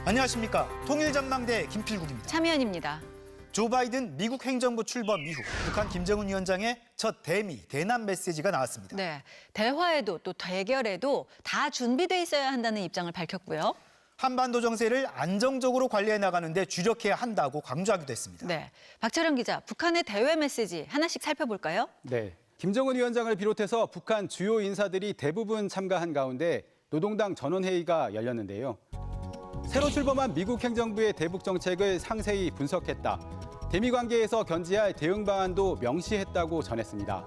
안녕하십니까. 통일전망대 김필국입니다. 참여연입니다. 조 바이든 미국 행정부 출범 이후 북한 김정은 위원장의 첫 대남 메시지가 나왔습니다. 네, 대화에도 또 대결에도 다 준비돼 있어야 한다는 입장을 밝혔고요. 한반도 정세를 안정적으로 관리해 나가는데 주력해야 한다고 강조하기도 했습니다. 네, 박철영 기자, 북한의 대외 메시지 하나씩 살펴볼까요? 네, 김정은 위원장을 비롯해서 북한 주요 인사들이 대부분 참가한 가운데 노동당 전원회의가 열렸는데요. 새로 출범한 미국 행정부의 대북 정책을 상세히 분석했다. 대미 관계에서 견지할 대응 방안도 명시했다고 전했습니다.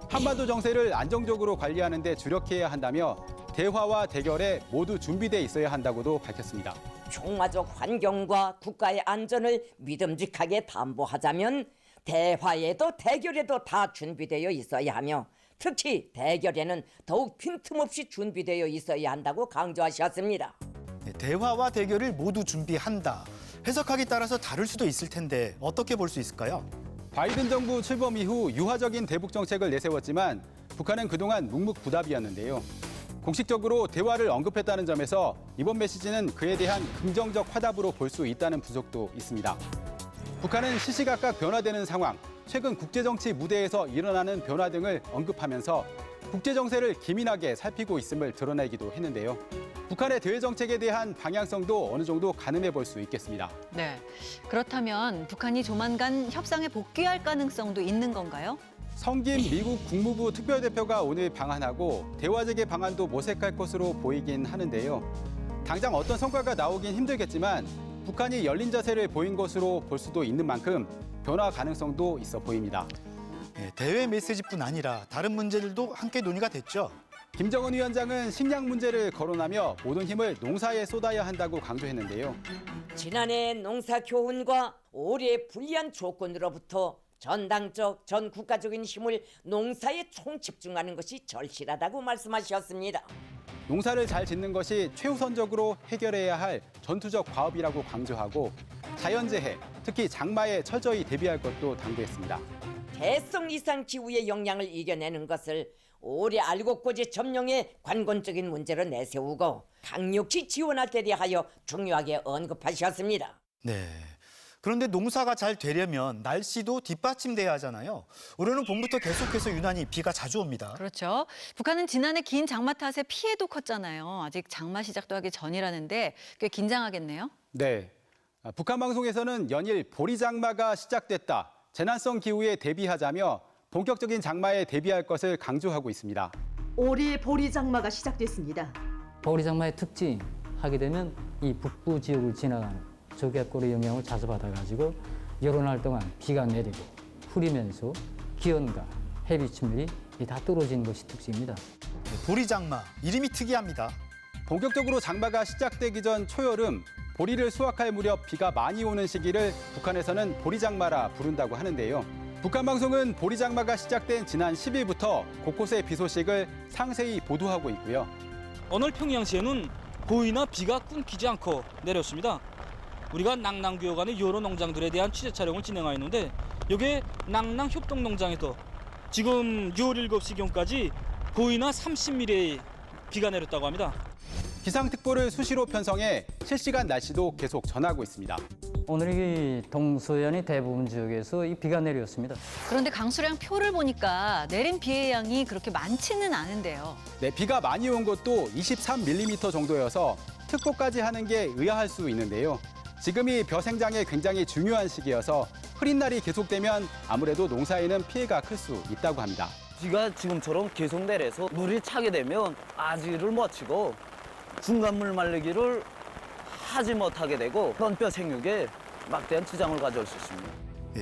한반도 정세를 안정적으로 관리하는 데 주력해야 한다며 대화와 대결에 모두 준비돼 있어야 한다고도 밝혔습니다. 총화적 환경과 국가의 안전을 믿음직하게 담보하자면 대화에도 대결에도 다 준비되어 있어야 하며 특히 대결에는 더욱 빈틈없이 준비되어 있어야 한다고 강조하셨습니다. 대화와 대결을 모두 준비한다. 해석하기 따라서 다를 수도 있을 텐데 어떻게 볼 수 있을까요? 바이든 정부 출범 이후 유화적인 대북 정책을 내세웠지만 북한은 그동안 묵묵부답이었는데요. 공식적으로 대화를 언급했다는 점에서 이번 메시지는 그에 대한 긍정적 화답으로 볼 수 있다는 분석도 있습니다. 북한은 시시각각 변화되는 상황, 최근 국제정치 무대에서 일어나는 변화 등을 언급하면서 국제정세를 기민하게 살피고 있음을 드러내기도 했는데요. 북한의 대외 정책에 대한 방향성도 어느 정도 가늠해 볼 수 있겠습니다. 네, 그렇다면 북한이 조만간 협상에 복귀할 가능성도 있는 건가요? 성김 미국 국무부 특별대표가 오늘 방한하고 대화 재개 방안도 모색할 것으로 보이긴 하는데요. 당장 어떤 성과가 나오긴 힘들겠지만 북한이 열린 자세를 보인 것으로 볼 수도 있는 만큼 변화 가능성도 있어 보입니다. 대외 메시지뿐 아니라 다른 문제들도 함께 논의가 됐죠. 김정은 위원장은 식량 문제를 거론하며 모든 힘을 농사에 쏟아야 한다고 강조했는데요. 지난해 농사 교훈과 올해 불리한 조건으로부터 전당적, 전국가적인 힘을 농사에 총집중하는 것이 절실하다고 말씀하셨습니다. 농사를 잘 짓는 것이 최우선적으로 해결해야 할 전투적 과업이라고 강조하고 자연재해, 특히 장마에 철저히 대비할 것도 당부했습니다. 대성 이상 기후의 영향을 이겨내는 것을 오래 알곡고지 점령의 관건적인 문제로 내세우고 강력히 지원하게 대하여 중요하게 언급하셨습니다. 네. 그런데 농사가 잘 되려면 날씨도 뒷받침돼야 하잖아요. 올해는 봄부터 계속해서 유난히 비가 자주 옵니다. 그렇죠. 북한은 지난해 긴 장마 탓에 피해도 컸잖아요. 아직 장마 시작도 하기 전이라는데 꽤 긴장하겠네요. 네, 북한 방송에서는 연일 보리장마가 시작됐다. 재난성 기후에 대비하자며 본격적인 장마에 대비할 것을 강조하고 있습니다. 올해 보리장마가 시작됐습니다. 보리장마의 특징 하게 되면 이 북부 지역을 지나가는 저기압골의 영향을 자주 받아가지고 여러 날 동안 비가 내리고 흐리면서 기온과 해비침물이 다 떨어지는 것이 특징입니다. 보리장마, 이름이 특이합니다. 본격적으로 장마가 시작되기 전 초여름, 보리를 수확할 무렵 비가 많이 오는 시기를 북한에서는 보리장마라 부른다고 하는데요. 북한 방송은 보리장마가 시작된 지난 10일부터 곳곳의 비 소식을 상세히 보도하고 있고요. 오늘 평양시에는 거의나 비가 끊기지 않고 내렸습니다. 우리가 낭낭교역안의 여러 농장들에 대한 취재 촬영을 진행하였는데 여기에 낭낭협동농장에서 지금 6월 7시경까지 거의나 30mm의 비가 내렸다고 합니다. 기상특보를 수시로 편성해 실시간 날씨도 계속 전하고 있습니다. 오늘 이 동서연의 대부분 지역에서 이 비가 내렸습니다. 그런데 강수량 표를 보니까 내린 비의 양이 그렇게 많지는 않은데요. 네, 비가 많이 온 것도 23mm 정도여서 특보까지 하는 게 의아할 수 있는데요. 지금이 벼 생장에 굉장히 중요한 시기여서 흐린 날이 계속되면 아무래도 농사에는 피해가 클 수 있다고 합니다. 비가 지금처럼 계속 내려서 물이 차게 되면 아지를 못 치고 중간물 말리기를 하지 못하게 되고 넌뼈 생육에 막대한 지장을 가져올 수 있습니다.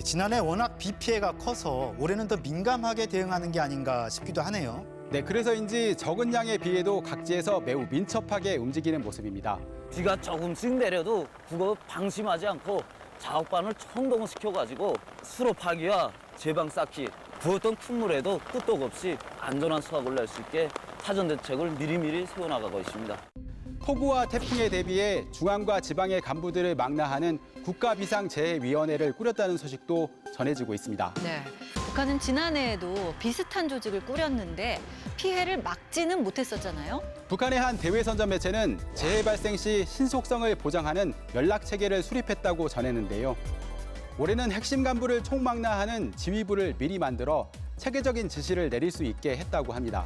지난해 워낙 비 피해가 커서 올해는 더 민감하게 대응하는 게 아닌가 싶기도 하네요. 네, 그래서인지 적은 양의 비에도 각지에서 매우 민첩하게 움직이는 모습입니다. 비가 조금씩 내려도 그거 방심하지 않고 작업반을 총동시켜가지고 수로 파기와 제방 쌓기, 부었던 큰 물에도 끄떡 없이 안전한 수확을 낼 수 있게 사전 대책을 미리미리 세워나가고 있습니다. 폭우와 태풍에 대비해 중앙과 지방의 간부들을 망라하는 국가비상재해위원회를 꾸렸다는 소식도 전해지고 있습니다. 네, 북한은 지난해에도 비슷한 조직을 꾸렸는데 피해를 막지는 못했었잖아요. 북한의 한 대외 선전 매체는 재해 발생 시 신속성을 보장하는 연락 체계를 수립했다고 전했는데요. 올해는 핵심 간부를 총망라하는 지휘부를 미리 만들어 체계적인 지시를 내릴 수 있게 했다고 합니다.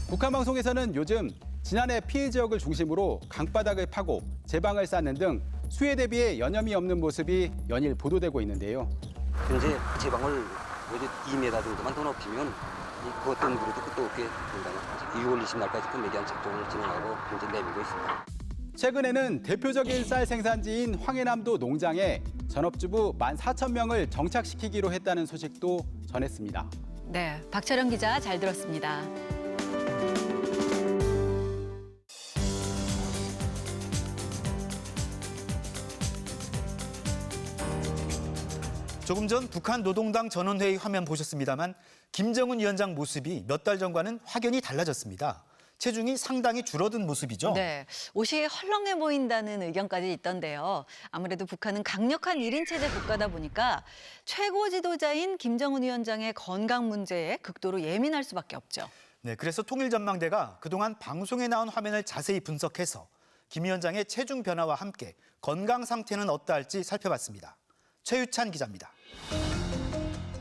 북한 방송에서는 요즘 지난해 피해 지역을 중심으로 강바닥을 파고 제방을 쌓는 등 수해 대비에 여념이 없는 모습이 연일 보도되고 있는데요. 현재 제방을 2m 정도만 더 높이면 그 어떤 물에도 끝도 없게 된다는 6월 20날까지 그에 대한 작전을 진행하고 현재 내밀고 있습니다. 최근에는 대표적인 쌀 생산지인 황해남도 농장에 전업주부 14,000명을 정착시키기로 했다는 소식도 전했습니다. 네, 박철영 기자 잘 들었습니다. 조금 전 북한 노동당 전원회의 화면 보셨습니다만 김정은 위원장 모습이 몇 달 전과는 확연히 달라졌습니다. 체중이 상당히 줄어든 모습이죠. 네, 옷이 헐렁해 보인다는 의견까지 있던데요. 아무래도 북한은 강력한 1인 체제 국가다 보니까 최고 지도자인 김정은 위원장의 건강 문제에 극도로 예민할 수밖에 없죠. 네, 그래서 통일전망대가 그동안 방송에 나온 화면을 자세히 분석해서 김 위원장의 체중 변화와 함께 건강 상태는 어떠할지 살펴봤습니다. 최유찬 기자입니다.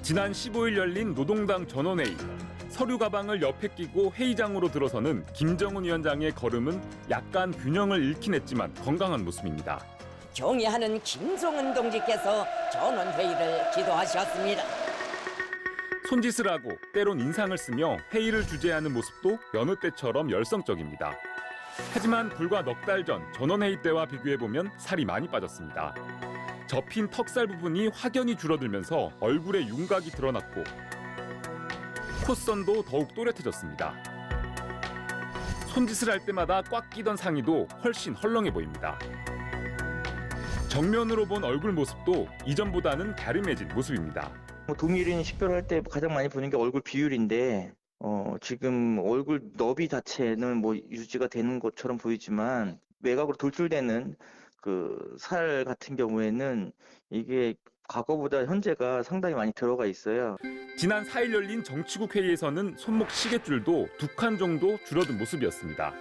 지난 15일 열린 노동당 전원회의. 서류 가방을 옆에 끼고 회의장으로 들어서는 김정은 위원장의 걸음은 약간 균형을 잃긴 했지만 건강한 모습입니다. 경애하는 김정은 동지께서 전원회의를 지도하셨습니다. 손짓을 하고 때론 인상을 쓰며 회의를 주재하는 모습도 여느 때처럼 열성적입니다. 하지만 불과 넉 달 전 전원회의 때와 비교해보면 살이 많이 빠졌습니다. 접힌 턱살 부분이 확연히 줄어들면서 얼굴에 윤곽이 드러났고 콧선도 더욱 또렷해졌습니다. 손짓을 할 때마다 꽉 끼던 상의도 훨씬 헐렁해 보입니다. 정면으로 본 얼굴 모습도 이전보다는 갸름해진 모습입니다. 동일인 식별할 때 가장 많이 보는 게 얼굴 비율인데 지금 얼굴 너비 자체는 뭐 유지가 되는 것처럼 보이지만 외곽으로 돌출되는 그 살 같은 경우에는 이게 과거보다 현재가 상당히 많이 들어가 있어요. 지난 4일 열린 정치국 회의에서는 손목 시계줄도 2칸 정도 줄어든 모습이었습니다.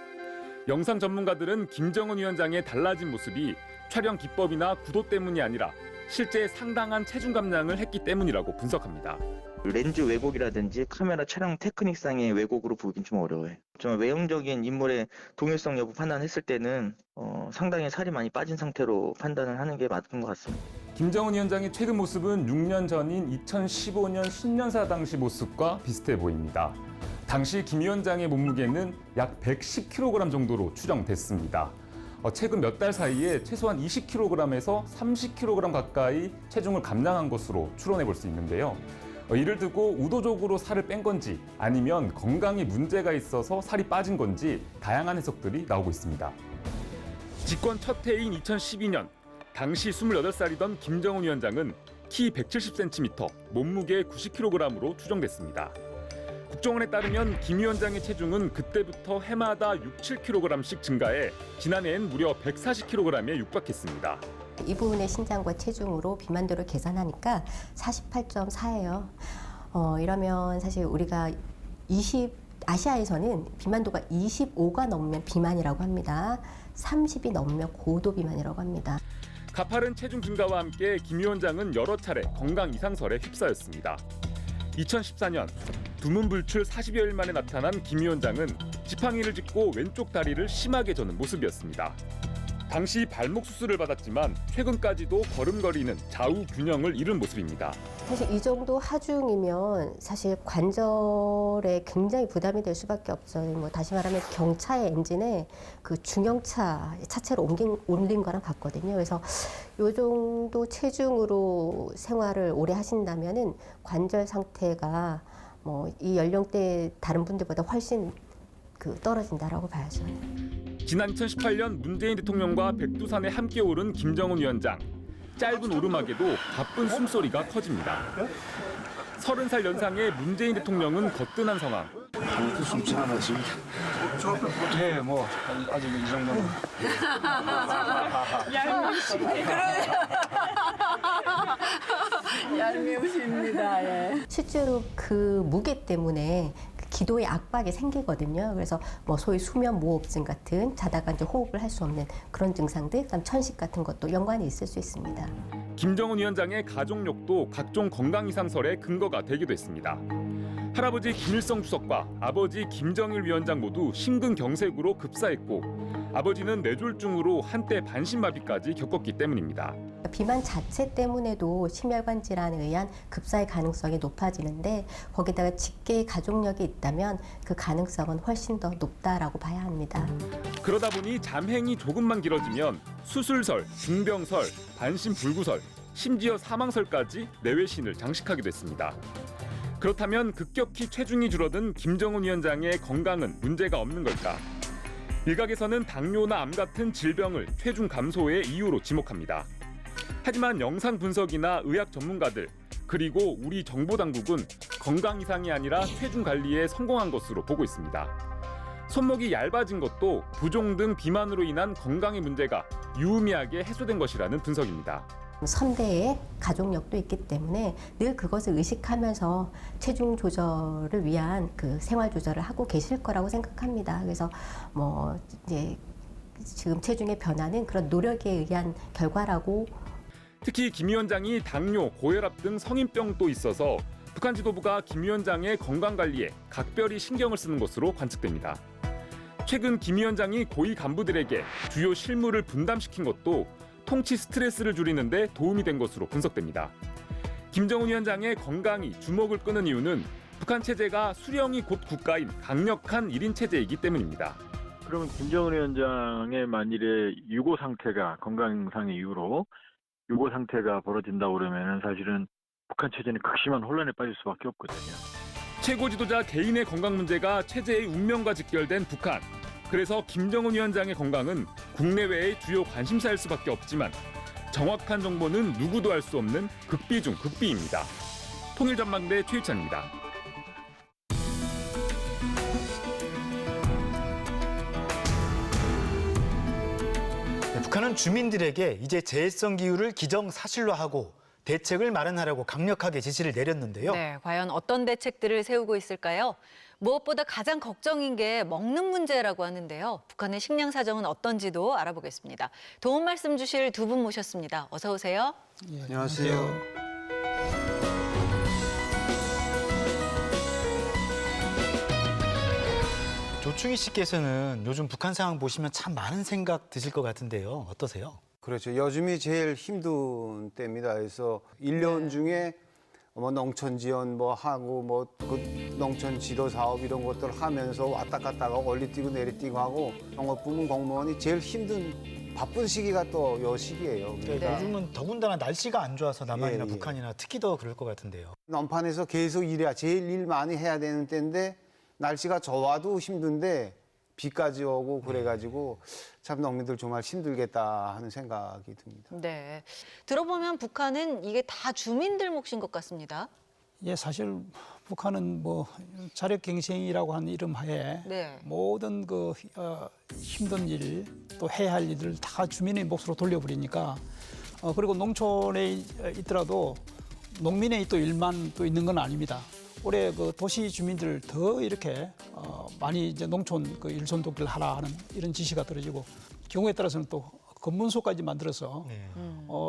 영상 전문가들은 김정은 위원장의 달라진 모습이 촬영 기법이나 구도 때문이 아니라 실제 상당한 체중 감량을 했기 때문이라고 분석합니다. 렌즈 왜곡이라든지 카메라 촬영 테크닉상의 왜곡으로 보긴 좀 어려워요. 좀 외형적인 인물의 동일성 여부 판단했을 때는 상당히 살이 많이 빠진 상태로 판단을 하는 게 맞는 것 같습니다. 김정은 위원장의 최근 모습은 6년 전인 2015년 신년사 당시 모습과 비슷해 보입니다. 당시 김 위원장의 몸무게는 약 110kg 정도로 추정됐습니다. 최근 몇 달 사이에 최소한 20kg에서 30kg 가까이 체중을 감량한 것으로 추론해 볼 수 있는데요. 이를 두고 의도적으로 살을 뺀 건지 아니면 건강에 문제가 있어서 살이 빠진 건지 다양한 해석들이 나오고 있습니다. 집권 첫 해인 2012년, 당시 28살이던 김정은 위원장은 키 170cm, 몸무게 90kg으로 추정됐습니다. 국정원에 따르면 김 위원장의 체중은 그때부터 해마다 6-7kg씩 증가해 지난해엔 무려 140kg에 육박했습니다. 이분의 신장과 체중으로 비만도를 계산하니까 48.4예요. 이러면 사실 우리가 아시아에서는 비만도가 25가 넘으면 비만이라고 합니다. 30이 넘으면 고도 비만이라고 합니다. 가파른 체중 증가와 함께 김 위원장은 여러 차례 건강 이상설에 휩싸였습니다. 2014년 두문불출 40여일 만에 나타난 김 위원장은 지팡이를 짚고 왼쪽 다리를 심하게 저는 모습이었습니다. 당시 발목 수술을 받았지만 최근까지도 걸음걸이는 좌우 균형을 잃은 모습입니다. 사실 이 정도 하중이면 사실 관절에 굉장히 부담이 될 수밖에 없죠. 뭐 다시 말하면 경차의 엔진에 그 중형차 차체로 옮긴 거랑 같거든요. 그래서 이 정도 체중으로 생활을 오래 하신다면은 관절 상태가 뭐 이 연령대 다른 분들보다 훨씬 떨어진다라고 봐야죠. 지난 2018년 문재인 대통령과 백두산에 함께 오른 김정은 위원장. 짧은 오르막에도 바쁜 숨소리가 커집니다. 30살 연상의 문재인 대통령은 거뜬한 상황. 숨지 않았지. 네, 뭐 아직 이 정도는. 얄미우시네. 얄미우십니다. 예. 실제로 그 무게 때문에 그 기도에 압박이 생기거든요. 그래서 뭐 소위 수면 무호흡증 같은 자다가 이제 호흡을 할 수 없는 그런 증상들, 그다음 천식 같은 것도 연관이 있을 수 있습니다. 김정은 위원장의 가족력도 각종 건강 이상설의 근거가 되기도 했습니다. 할아버지 김일성 주석과 아버지 김정일 위원장 모두 심근경색으로 급사했고 아버지는 뇌졸중으로 한때 반신마비까지 겪었기 때문입니다. 비만 자체 때문에도 심혈관 질환에 의한 급사의 가능성이 높아지는데 거기다가 직계의 가족력이 있다면 그 가능성은 훨씬 더 높다라고 봐야 합니다. 그러다 보니 잠행이 조금만 길어지면 수술설, 중병설, 반신불구설, 심지어 사망설까지 내외신을 장식하게 됐습니다. 그렇다면 급격히 체중이 줄어든 김정은 위원장의 건강은 문제가 없는 걸까? 일각에서는 당뇨나 암 같은 질병을 체중 감소의 이유로 지목합니다. 하지만 영상 분석이나 의학 전문가들 그리고 우리 정보당국은 건강 이상이 아니라 체중 관리에 성공한 것으로 보고 있습니다. 손목이 얇아진 것도 부종 등 비만으로 인한 건강의 문제가 유의미하게 해소된 것이라는 분석입니다. 선대의 가족력도 있기 때문에 늘 그것을 의식하면서 체중 조절을 위한 그 생활 조절을 하고 계실 거라고 생각합니다. 그래서 뭐 이제 지금 체중의 변화는 그런 노력에 의한 결과라고. 특히 김 위원장이 당뇨, 고혈압 등 성인병도 있어서 북한 지도부가 김 위원장의 건강 관리에 각별히 신경을 쓰는 것으로 관측됩니다. 최근 김 위원장이 고위 간부들에게 주요 실무를 분담시킨 것도 통치 스트레스를 줄이는 데 도움이 된 것으로 분석됩니다. 김정은 위원장의 건강이 주목을 끄는 이유는 북한 체제가 수령이 곧 국가인 강력한 1인 체제이기 때문입니다. 그러면 김정은 위원장의 만일에 유고 상태가 건강상의 이유로 유고 상태가 벌어진다고 그러면 사실은 북한 체제는 극심한 혼란에 빠질 수밖에 없거든요. 최고 지도자 개인의 건강 문제가 체제의 운명과 직결된 북한. 그래서 김정은 위원장의 건강은 국내외의 주요 관심사일 수밖에 없지만 정확한 정보는 누구도 알 수 없는 극비 중 극비입니다. 통일전망대 최유찬입니다. 북한은 주민들에게 이제 재해성 기후를 기정사실화하고 대책을 마련하라고 강력하게 지시를 내렸는데요. 네, 과연 어떤 대책들을 세우고 있을까요? 무엇보다 가장 걱정인 게 먹는 문제라고 하는데요. 북한의 식량 사정은 어떤지도 알아보겠습니다. 도움 말씀 주실 두 분 모셨습니다. 어서 오세요. 예, 안녕하세요. 조충희 씨께서는 요즘 북한 상황 보시면 참 많은 생각 드실 것 같은데요. 어떠세요? 그렇죠. 요즘이 제일 힘든 때입니다. 그래서 1년 중에 뭐 농촌 지원 뭐 하고 뭐 그 농촌 지도 사업 이런 것들 하면서 왔다 갔다 하고 올리 뛰고 내리 뛰고 하고 농업부문 공무원이 제일 힘든 바쁜 시기가 또 요 시기예요. 그러니까 요즘은 더군다나 날씨가 안 좋아서 남한이나 예. 북한이나 특히 더 그럴 것 같은데요. 논판에서 계속 일해야 제일 일 많이 해야 되는 때인데 날씨가 좋아도 힘든데 비까지 오고 그래가지고 참 농민들 정말 힘들겠다 하는 생각이 듭니다. 네, 들어보면 북한은 이게 다 주민들 몫인 것 같습니다. 예, 사실 북한은 뭐 자력갱생이라고 하는 이름 하에 네. 모든 그 힘든 일 또 해야 할 일들을 다 주민의 몫으로 돌려버리니까 그리고 농촌에 있더라도 농민의 또 일만 또 있는 건 아닙니다. 올해 그 도시 주민들 더 이렇게 많이 이제 농촌 그 일손 돕기를 하라 하는 이런 지시가 떨어지고 경우에 따라서는 또 검문소까지 만들어서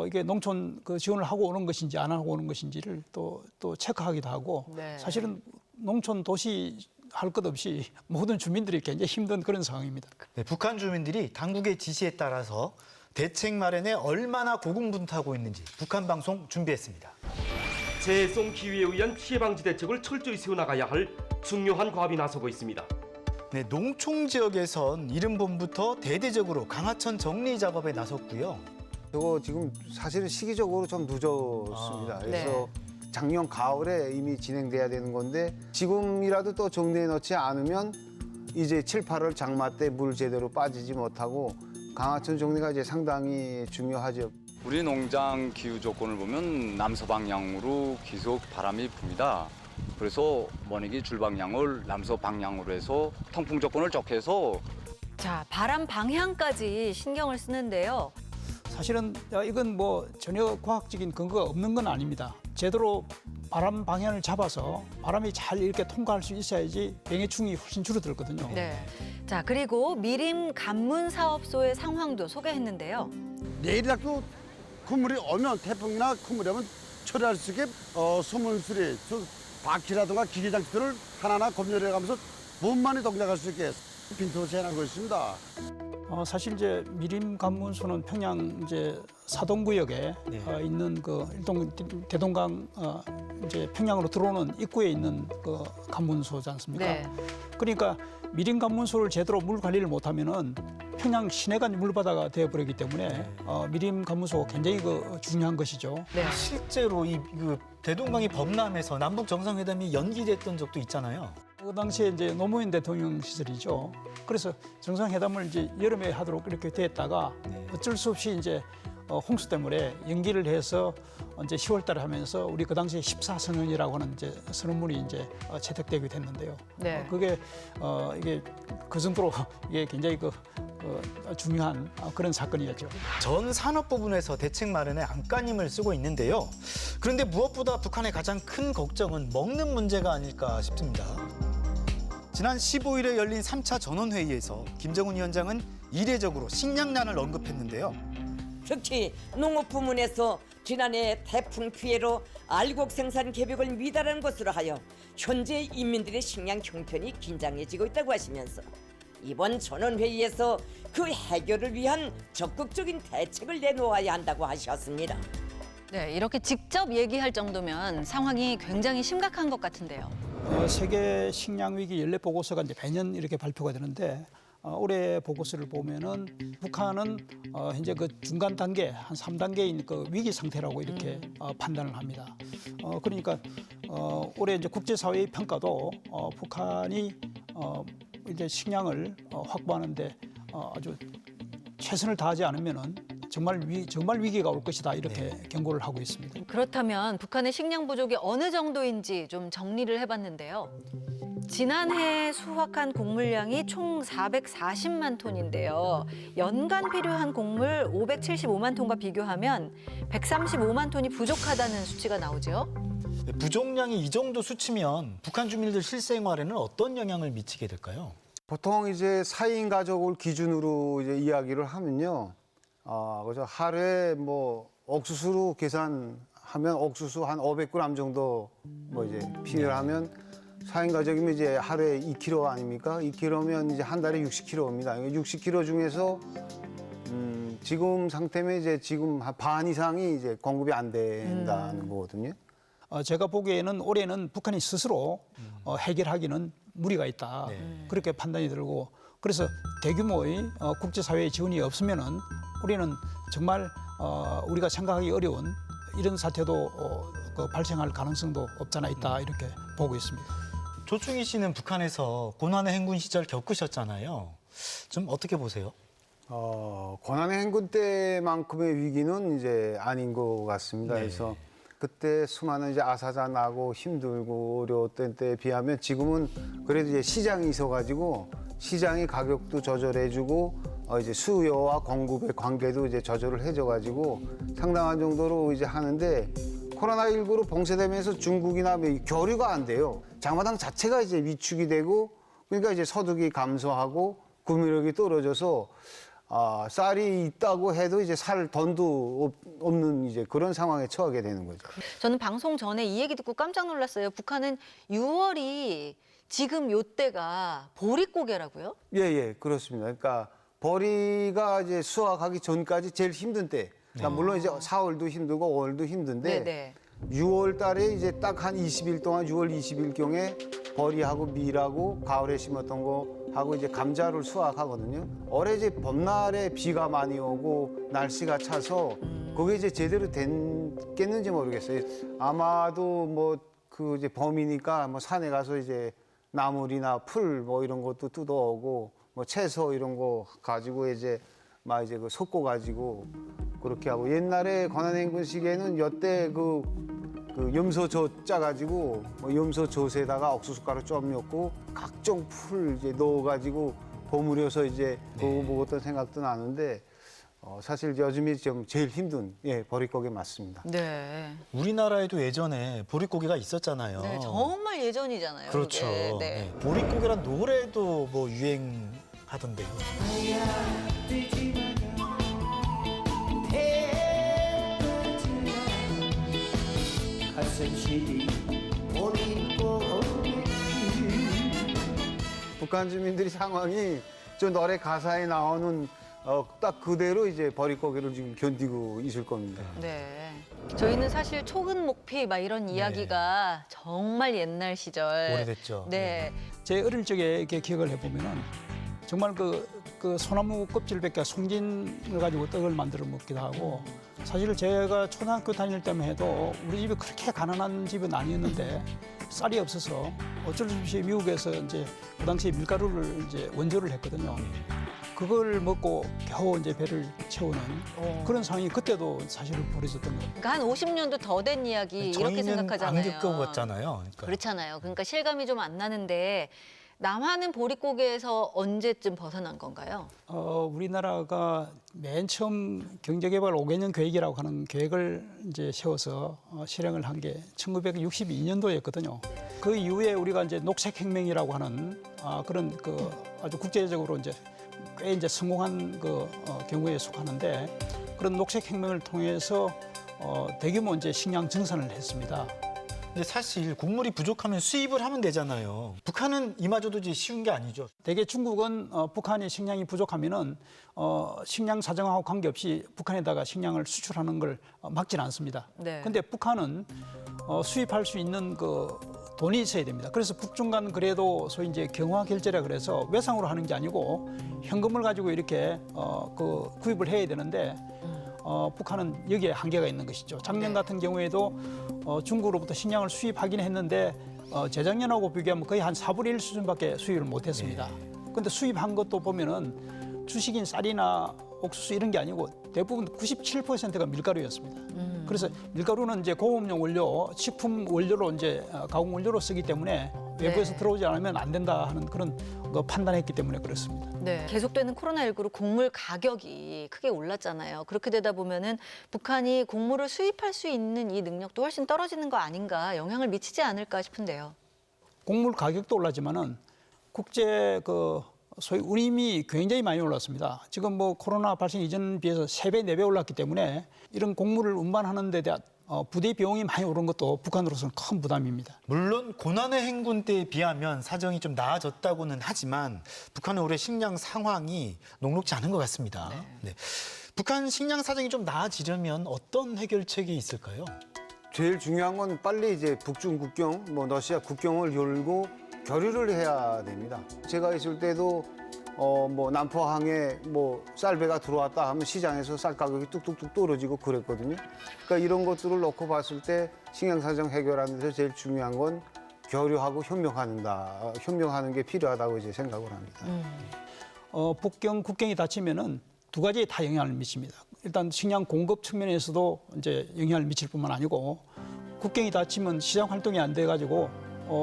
이게 농촌 그 지원을 하고 오는 것인지 안 하고 오는 것인지를 또 체크하기도 하고 네. 사실은 농촌 도시 할 것 없이 모든 주민들이 굉장히 힘든 그런 상황입니다. 네, 북한 주민들이 당국의 지시에 따라서 대책 마련에 얼마나 고군분투하고 있는지 북한 방송 준비했습니다. 재해성 기후에 의한 피해 방지 대책을 철저히 세워나가야 할 중요한 과업이 나서고 있습니다. 네, 농촌 지역에선 이른 봄부터 대대적으로 강하천 정리 작업에 나섰고요. 저거 지금 사실은 시기적으로 좀 늦었습니다. 그래서 작년 가을에 이미 진행돼야 되는 건데 지금이라도 또 정리해 놓지 않으면 이제 7, 8월 장마 때 물 제대로 빠지지 못하고 강하천 정리가 이제 상당히 중요하죠. 우리 농장 기후 조건을 보면 남서 방향으로 계속 바람이 붑니다. 그래서 원익이 줄 방향을 남서 방향으로 해서 통풍 조건을 좋게 해서 자, 바람 방향까지 신경을 쓰는데요. 사실은 이건 뭐 전혀 과학적인 근거가 없는 건 아닙니다. 제대로 바람 방향을 잡아서 바람이 잘 이렇게 통과할 수 있어야지 병해충이 훨씬 줄어들거든요. 네. 자, 그리고 미림 간문 사업소의 상황도 소개했는데요. 내일이라도 그물이 오면 태풍이나 그물이 오면 처리할 수 있게 소문수리, 바퀴라든가 기계장치들을 하나하나 검열해가면서 몸만이 동작할 수 있게 빈도체 해나가고 있습니다. 사실 이제 미림 간문소는 평양 이제 사동구역에 있는 그 일동 대동강 이제 평양으로 들어오는 입구에 있는 그 간문소지 않습니까? 네. 그러니까 미림 간문소를 제대로 물 관리를 못하면은 평양 시내가 물바다가 되어버리기 때문에 미림 간문소가 굉장히 그 중요한 것이죠. 실제로 그 대동강이 범람해서 남북 정상회담이 연기됐던 적도 있잖아요. 그 당시에 이제 노무현 대통령 시절이죠. 그래서 정상회담을 이제 여름에 하도록 이렇게 됐다가 어쩔 수 없이 이제 홍수 때문에 연기를 해서 이제 10월달에 하면서 우리 그 당시에 14선언이라고 하는 이제 선언문이 이제 채택되게 됐는데요. 네. 그게 이게 그 정도로 이게 굉장히 중요한 그런 사건이었죠. 전 산업 부분에서 대책 마련에 안간힘을 쓰고 있는데요. 그런데 무엇보다 북한의 가장 큰 걱정은 먹는 문제가 아닐까 싶습니다. 지난 15일에 열린 3차 전원회의에서 김정은 위원장은 이례적으로 식량난을 언급했는데요. 특히 농업 부문에서 지난해 태풍 피해로 알곡 생산 계획을 미달한 것으로 하여 현재 인민들의 식량 형편이 긴장해지고 있다고 하시면서 이번 전원회의에서 그 해결을 위한 적극적인 대책을 내놓아야 한다고 하셨습니다. 네, 이렇게 직접 얘기할 정도면 상황이 굉장히 심각한 것 같은데요. 세계 식량 위기 연례 보고서가 이제 매년 이렇게 발표가 되는데 올해 보고서를 보면은 북한은 현재 그 중간 단계 한 3단계인 그 위기 상태라고 이렇게 판단을 합니다. 그러니까 올해 이제 국제사회의 평가도 북한이 이제 식량을 확보하는데 아주 최선을 다하지 않으면은 정말 위기가 올 것이다 이렇게 경고를 하고 있습니다. 그렇다면 북한의 식량 부족이 어느 정도인지 좀 정리를 해봤는데요. 지난해 수확한 곡물량이 총 440만 톤인데요. 연간 필요한 곡물 575만 톤과 비교하면 135만 톤이 부족하다는 수치가 나오죠. 부족량이 이 정도 수치면 북한 주민들 실생활에는 어떤 영향을 미치게 될까요? 보통 이제 4인 가족을 기준으로 이제 이야기를 하면요. 그래서 하루에 뭐 옥수수로 계산하면 옥수수 한 500g 정도 뭐 이제 필요하면 4인 가족이면 이제 하루에 2kg 아닙니까? 2kg면 이제 한 달에 60kg입니다. 60kg 중에서 지금 상태면 이제 지금 한 반 이상이 이제 공급이 안 된다는 거거든요. 제가 보기에는 올해는 북한이 스스로 해결하기는 무리가 있다. 그렇게 판단이 들고 그래서 대규모의 국제사회의 지원이 없으면은 우리는 정말 우리가 생각하기 어려운 이런 사태도 발생할 가능성도 없잖아 있다 이렇게 보고 있습니다. 조충희 씨는 북한에서 고난의 행군 시절 겪으셨잖아요. 좀 어떻게 보세요? 고난의 행군 때만큼의 위기는 이제 아닌 것 같습니다. 그래서 그때 수많은 이제 아사자 나고 힘들고 어려웠던 때에 비하면 지금은 그래도 이제 시장이 있어가지고 시장이 가격도 조절해주고 이제 수요와 공급의 관계도 이제 조절을 해줘가지고 상당한 정도로 이제 하는데 코로나19로 봉쇄되면서 중국이나 교류가 안 돼요. 장마당 자체가 이제 위축이 되고 그러니까 이제 소득이 감소하고 구매력이 떨어져서 쌀이 있다고 해도 이제 살 돈도 없는 이제 그런 상황에 처하게 되는 거죠. 저는 방송 전에 이 얘기 듣고 깜짝 놀랐어요. 북한은 6월이 지금 요때가 보릿고개라고요? 예, 그렇습니다. 그러니까 보리가 이제 수확하기 전까지 제일 힘든 때. 그러니까 물론 이제 4월도 힘들고 5월도 힘든데 6월 달에 이제 딱 한 20일 동안 6월 20일경에 보리하고 밀하고 가을에 심었던 거 하고 이제 감자를 수확하거든요. 올해 이제 봄날에 비가 많이 오고 날씨가 차서 그게 이제 제대로 됐겠는지 모르겠어요. 아마도 뭐 그 이제 봄이니까 뭐 산에 가서 이제 나물이나 풀 뭐 이런 것도 뜯어오고 뭐 채소 이런 거 가지고 이제 막 이제 그 섞어 가지고 그렇게 하고 옛날에 고난행군 시기에는 여태 그 염소젓 짜가지고 뭐 염소젓에다가 옥수수가루 좀 넣고 각종 풀 이제 넣어가지고 버무려서 이제 그거 먹었던 생각도 나는데 사실 요즘이 좀 제일 힘든 보릿고개 맞습니다. 네. 우리나라에도 예전에 보릿고개가 있었잖아요. 네, 정말 예전이잖아요. 그렇죠. 그게. 네. 네. 보릿고개란 노래도 뭐 유행하던데요. 북한 주민들이 상황이 저 노래 가사에 나오는 딱 그대로 이제 보릿고개를 지금 견디고 있을 겁니다. 네. 저희는 사실 초근 목피 막 이런 이야기가 정말 옛날 시절. 오래됐죠. 네. 제 어릴 적에 이렇게 기억을 해보면은 정말 그 소나무 껍질밖에 송진을 가지고 떡을 만들어 먹기도 하고 사실 제가 초등학교 다닐 때만 해도 우리 집이 그렇게 가난한 집은 아니었는데 쌀이 없어서 어쩔 수 없이 미국에서 이제 그 당시에 밀가루를 이제 원조를 했거든요. 그걸 먹고 겨우 이제 배를 채우는 그런 상황이 그때도 사실은 벌어졌던 거예요. 그러니까 한 50년도 더 된 이야기 이렇게 생각하잖아요. 안 겪어봤잖아요. 그러니까. 그렇잖아요. 그러니까 실감이 좀 안 나는데 남한은 보릿고개에서 언제쯤 벗어난 건가요? 우리나라가 맨 처음 경제개발 5개년 계획이라고 하는 계획을 이제 세워서 실행을 한 게 1962년도였거든요. 그 이후에 우리가 이제 녹색혁명이라고 하는 그런 그 아주 국제적으로 이제 꽤 이제 성공한 그 경우에 속하는데 그런 녹색혁명을 통해서 대규모 이제 식량 증산을 했습니다. 근데 사실 곡물이 부족하면 수입을 하면 되잖아요. 북한은 이마저도 이제 쉬운 게 아니죠. 대개 중국은 북한이 식량이 부족하면은 식량 사정하고 관계없이 북한에다가 식량을 수출하는 걸 막지는 않습니다. 네. 근데 북한은 수입할 수 있는 그 돈이 있어야 됩니다. 그래서 북중 간 그래도 소위 이제 경화 결제라 그래서 외상으로 하는 게 아니고 현금을 가지고 이렇게 그 구입을 해야 되는데 북한은 여기에 한계가 있는 것이죠. 작년 같은 경우에도 중국으로부터 식량을 수입하긴 했는데 재작년하고 비교하면 거의 한 4분의 1 수준밖에 수입을 못했습니다. 그런데 수입한 것도 보면은 주식인 쌀이나 옥수수 이런 게 아니고 대부분 97%가 밀가루였습니다. 그래서 밀가루는 이제 공업용 원료, 식품 원료로 이제 가공 원료로 쓰기 때문에 외부에서 들어오지 않으면 안 된다 하는 그런 거 판단했기 때문에 그렇습니다. 네. 계속되는 코로나19로 곡물 가격이 크게 올랐잖아요. 그렇게 되다 보면은 북한이 곡물을 수입할 수 있는 이 능력도 훨씬 떨어지는 거 아닌가, 영향을 미치지 않을까 싶은데요. 곡물 가격도 올랐지만은 국제 소위 운임이 굉장히 많이 올랐습니다. 지금 뭐 코로나 발생 이전 비해서 3배, 4배 올랐기 때문에 이런 곡물을 운반하는 데 대한 부대 비용이 많이 오른 것도 북한으로서는 큰 부담입니다. 물론 고난의 행군 때에 비하면 사정이 좀 나아졌다고는 하지만 북한은 올해 식량 상황이 녹록지 않은 것 같습니다. 네. 북한 식량 사정이 좀 나아지려면 어떤 해결책이 있을까요? 제일 중요한 건 빨리 이제 북중 국경, 뭐 러시아 국경을 열고 교류를 해야 됩니다. 제가 있을 때도 뭐 남포항에 뭐 쌀배가 들어왔다 하면 시장에서 쌀 가격이 뚝뚝뚝 떨어지고 그랬거든요. 그러니까 이런 것들을 놓고 봤을 때 식량 사정 해결하는 데서 제일 중요한 건 교류하고 협력하는 게 필요하다고 이제 생각을 합니다. 국경이 닫히면은 두 가지에 다 영향을 미칩니다. 일단 식량 공급 측면에서도 이제 영향을 미칠 뿐만 아니고 국경이 닫히면 시장 활동이 안 돼 가지고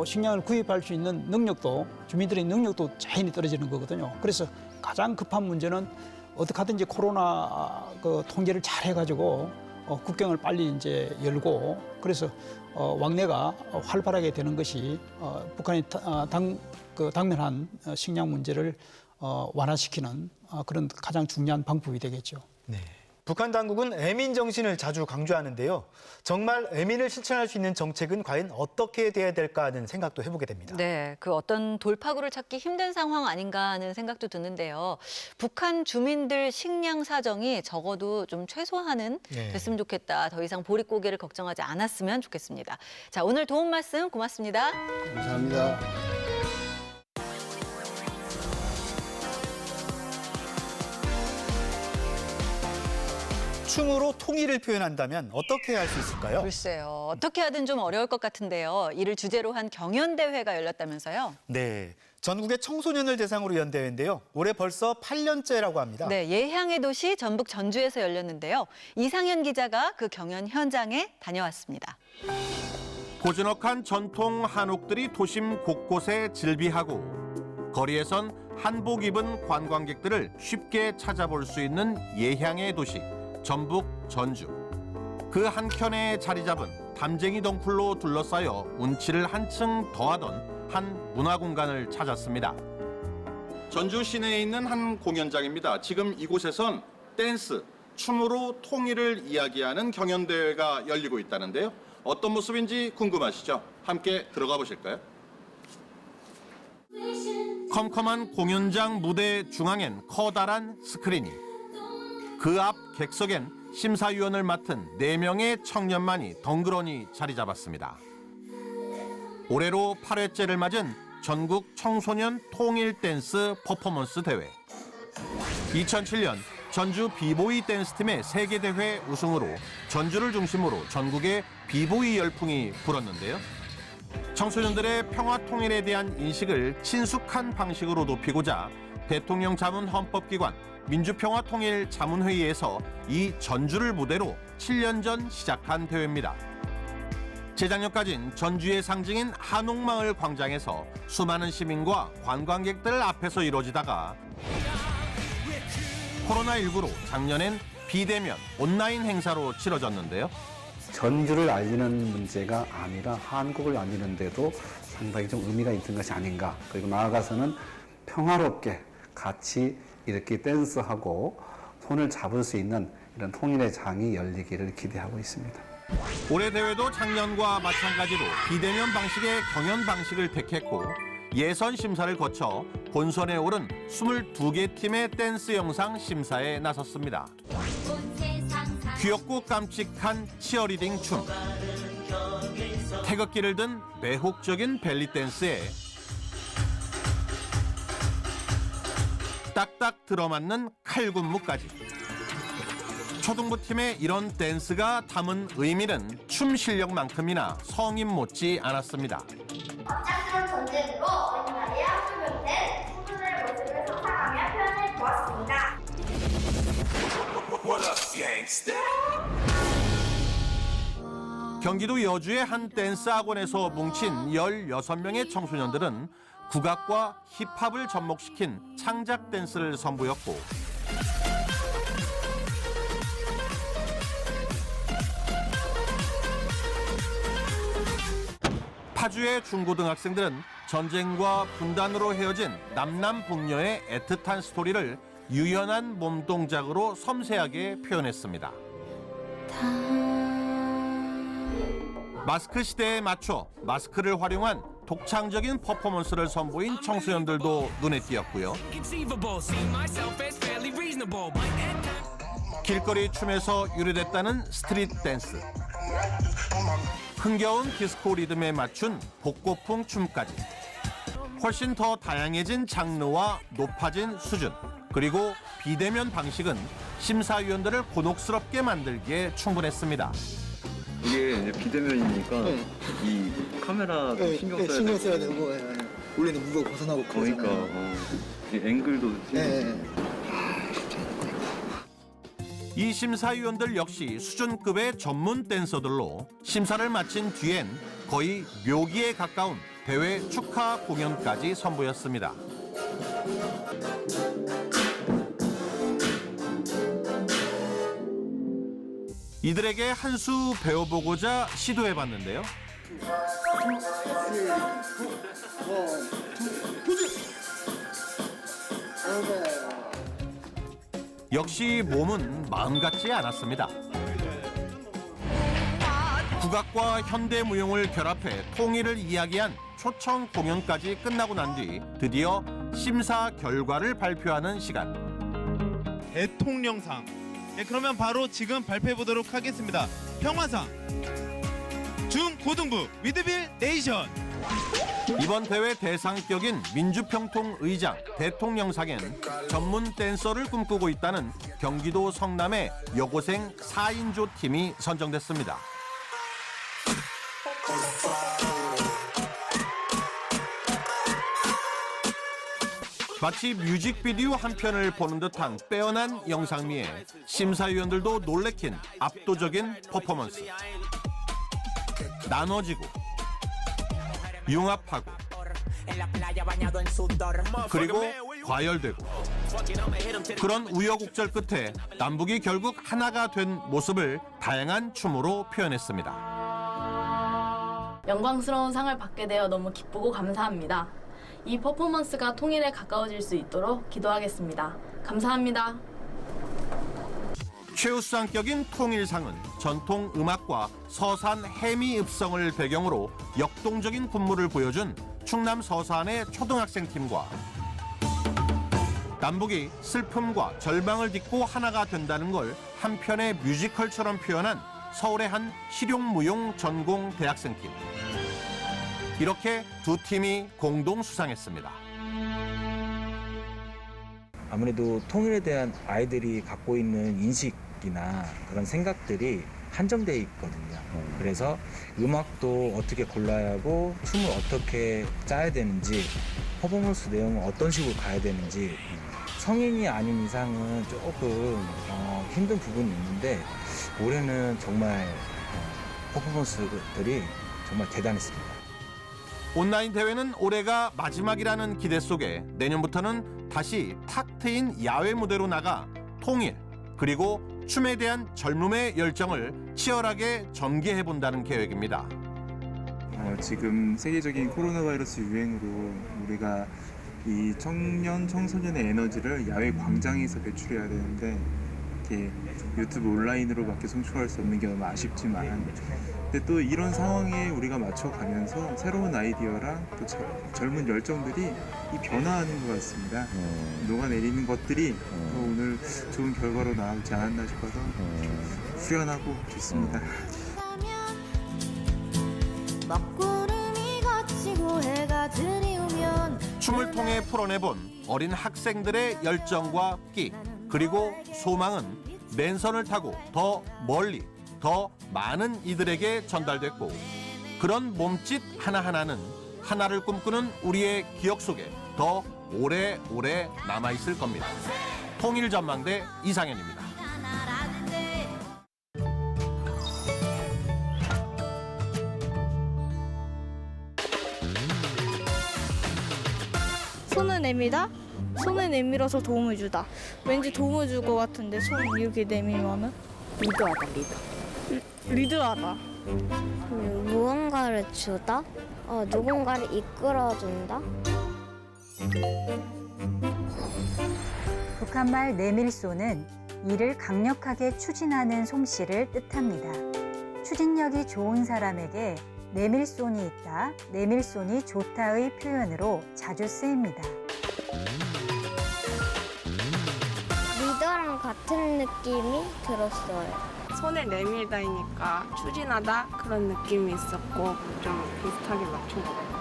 식량을 구입할 수 있는 능력도 주민들의 능력도 자연히 떨어지는 거거든요. 그래서 가장 급한 문제는 어떻게 하든지 코로나 통제를 잘 해가지고 국경을 빨리 이제 열고 그래서 왕래가 활발하게 되는 것이 북한이 당면한 식량 문제를 완화시키는 그런 가장 중요한 방법이 되겠죠. 네. 북한 당국은 애민 정신을 자주 강조하는데요. 정말 애민을 실천할 수 있는 정책은 과연 어떻게 돼야 될까 하는 생각도 해보게 됩니다. 네, 그 어떤 돌파구를 찾기 힘든 상황 아닌가 하는 생각도 드는데요. 북한 주민들 식량 사정이 적어도 좀 최소화는 됐으면 좋겠다. 더 이상 보릿고개를 걱정하지 않았으면 좋겠습니다. 자, 오늘 도움 말씀 고맙습니다. 감사합니다. 춤으로 통일을 표현한다면 어떻게 할 수 있을까요? 글쎄요. 어떻게 하든 좀 어려울 것 같은데요. 이를 주제로 한 경연대회가 열렸다면서요? 네. 전국의 청소년을 대상으로 연 대회인데요. 올해 벌써 8년째라고 합니다. 네, 예향의 도시 전북 전주에서 열렸는데요. 이상현 기자가 그 경연 현장에 다녀왔습니다. 고즈넉한 전통 한옥들이 도심 곳곳에 즐비하고 거리에선 한복 입은 관광객들을 쉽게 찾아볼 수 있는 예향의 도시 전북 전주. 그 한켠에 자리 잡은 담쟁이 덩굴로 둘러싸여 운치를 한층 더하던 한 문화공간을 찾았습니다. 전주 시내에 있는 한 공연장입니다. 지금 이곳에선 댄스, 춤으로 통일을 이야기하는 경연대회가 열리고 있다는데요. 어떤 모습인지 궁금하시죠? 함께 들어가 보실까요? 컴컴한 공연장 무대 중앙엔 커다란 스크린이. 그 앞 객석엔 심사위원을 맡은 4명의 청년만이 덩그러니 자리 잡았습니다. 올해로 8회째를 맞은 전국 청소년 통일 댄스 퍼포먼스 대회. 2007년 전주 비보이 댄스팀의 세계대회 우승으로 전주를 중심으로 전국에 비보이 열풍이 불었는데요. 청소년들의 평화 통일에 대한 인식을 친숙한 방식으로 높이고자 대통령 자문 헌법기관 민주평화통일자문회의에서 이 전주를 무대로 7년 전 시작한 대회입니다. 재작년까진 전주의 상징인 한옥마을 광장에서 수많은 시민과 관광객들 앞에서 이루어지다가 코로나19로 작년엔 비대면 온라인 행사로 치러졌는데요. 전주를 알리는 문제가 아니라 한국을 알리는 데도 상당히 좀 의미가 있는 것이 아닌가. 그리고 나아가서는 평화롭게 같이 이렇게 댄스하고 손을 잡을 수 있는 이런 통일의 장이 열리기를 기대하고 있습니다. 올해 대회도 작년과 마찬가지로 비대면 방식의 경연 방식을 택했고 예선 심사를 거쳐 본선에 오른 22개 팀의 댄스 영상 심사에 나섰습니다. 귀엽고 깜찍한 치어리딩 춤, 태극기를 든 매혹적인 벨리 댄스에 딱딱 들어맞는 칼군무까지. 초등부 팀의 이런 댄스가 담은 의미는 춤 실력만큼이나 성인 못지 않았습니다. 갑작스러운 전쟁으로 어린아이와 소명된 수준의 모습을 상상하며 표현해 보았습니다. 경기도 여주의 한 댄스 학원에서 뭉친 16명의 청소년들은 국악과 힙합을 접목시킨 창작 댄스를 선보였고 파주의 중고등학생들은 전쟁과 분단으로 헤어진 남남북녀의 애틋한 스토리를 유연한 몸동작으로 섬세하게 표현했습니다. 마스크 시대에 맞춰 마스크를 활용한 독창적인 퍼포먼스를 선보인 청소년들도 눈에 띄었고요. 길거리 춤에서 유래됐다는 스트릿 댄스. 흥겨운 디스코 리듬에 맞춘 복고풍 춤까지. 훨씬 더 다양해진 장르와 높아진 수준, 그리고 비대면 방식은 심사위원들을 곤혹스럽게 만들기에 충분했습니다. 이게 이제 비대면이니까 이 카메라 신경 써야 되고 원래는 무거 벗어나고 그러니까 이 앵글도 이 심사위원들 역시 수준급의 전문 댄서들로 심사를 마친 뒤엔 거의 묘기에 가까운 대회 축하 공연까지 선보였습니다. 이들에게 한 수 배워보고자 시도해봤는데요. 역시 몸은 마음 같지 않았습니다. 국악과 현대무용을 결합해 통일을 이야기한 초청 공연까지 끝나고 난 뒤 드디어 심사 결과를 발표하는 시간. 대통령상. 네, 그러면 바로 지금 발표해 보도록 하겠습니다. 평화상 중고등부 미드빌 네이션. 이번 대회 대상격인 민주평통의장 대통령상엔 전문 댄서를 꿈꾸고 있다는 경기도 성남의 여고생 4인조 팀이 선정됐습니다. 마치 뮤직비디오 한 편을 보는 듯한 빼어난 영상미에 심사위원들도 놀래킨 압도적인 퍼포먼스. 나눠지고 융합하고 그리고 과열되고 그런 우여곡절 끝에 남북이 결국 하나가 된 모습을 다양한 춤으로 표현했습니다. 영광스러운 상을 받게 되어 너무 기쁘고 감사합니다. 이 퍼포먼스가 통일에 가까워질 수 있도록 기도하겠습니다. 감사합니다. 최우수상격인 통일상은 전통 음악과 서산 해미읍성을 배경으로 역동적인 군무를 보여준 충남 서산의 초등학생팀과 남북이 슬픔과 절망을 딛고 하나가 된다는 걸 한편의 뮤지컬처럼 표현한 서울의 한 실용무용 전공 대학생팀. 이렇게 두 팀이 공동 수상했습니다. 아무래도 통일에 대한 아이들이 갖고 있는 인식이나 그런 생각들이 한정되어 있거든요. 그래서 음악도 어떻게 골라야 하고 춤을 어떻게 짜야 되는지 퍼포먼스 내용은 어떤 식으로 가야 되는지 성인이 아닌 이상은 조금 힘든 부분이 있는데 올해는 정말 퍼포먼스들이 정말 대단했습니다. 온라인 대회는 올해가 마지막이라는 기대 속에 내년부터는 다시 탁 트인 야외 무대로 나가 통일 그리고 춤에 대한 젊음의 열정을 치열하게 전개해본다는 계획입니다. 지금 세계적인 코로나 바이러스 유행으로 우리가 이 청년, 청소년의 에너지를 야외 광장에서 배출해야 되는데 이렇게 유튜브 온라인으로밖에 송출할 수 없는 게 너무 아쉽지만 근데 또 이런 상황에 우리가 맞춰가면서 새로운 아이디어랑 또 젊은 열정들이 이 변화하는 것 같습니다. 녹아내리는 것들이 오늘 좋은 결과로 나오지 않았나 싶어서 후련하고 좋습니다. 먹구름이 걷히고 해가 들이오면 춤을 통해 풀어내본 어린 학생들의 열정과 끼 그리고 소망은 맨선을 타고 더 멀리 더 많은 이들에게 전달됐고 그런 몸짓 하나하나는 하나를 꿈꾸는 우리의 기억 속에 더 오래오래 남아있을 겁니다. 통일전망대 이상현입니다. 손을 내밀다? 손을 내밀어서 도움을 주다. 왠지 도움을 줄 것 같은데 손 이렇게 내밀면은? 리드하다, 리드하다. 무언가를 주다? 누군가를 이끌어준다? 북한말 내밀소는 일을 강력하게 추진하는 솜씨를 뜻합니다. 추진력이 좋은 사람에게 내밀손이 있다, 내밀손이 좋다의 표현으로 자주 쓰입니다. 리더랑 같은 느낌이 들었어요. 손을 내밀다니까 추진하다 그런 느낌이 있었고 좀 비슷하게 맞춘 것 같아요.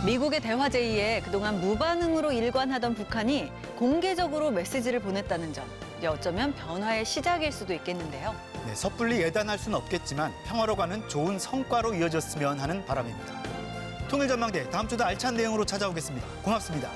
미국의 대화제의에 그동안 무반응으로 일관하던 북한이 공개적으로 메시지를 보냈다는 점, 이제 어쩌면 변화의 시작일 수도 있겠는데요. 네, 섣불리 예단할 수는 없겠지만 평화로 가는 좋은 성과로 이어졌으면 하는 바람입니다. 통일전망대 다음 주도 알찬 내용으로 찾아오겠습니다. 고맙습니다.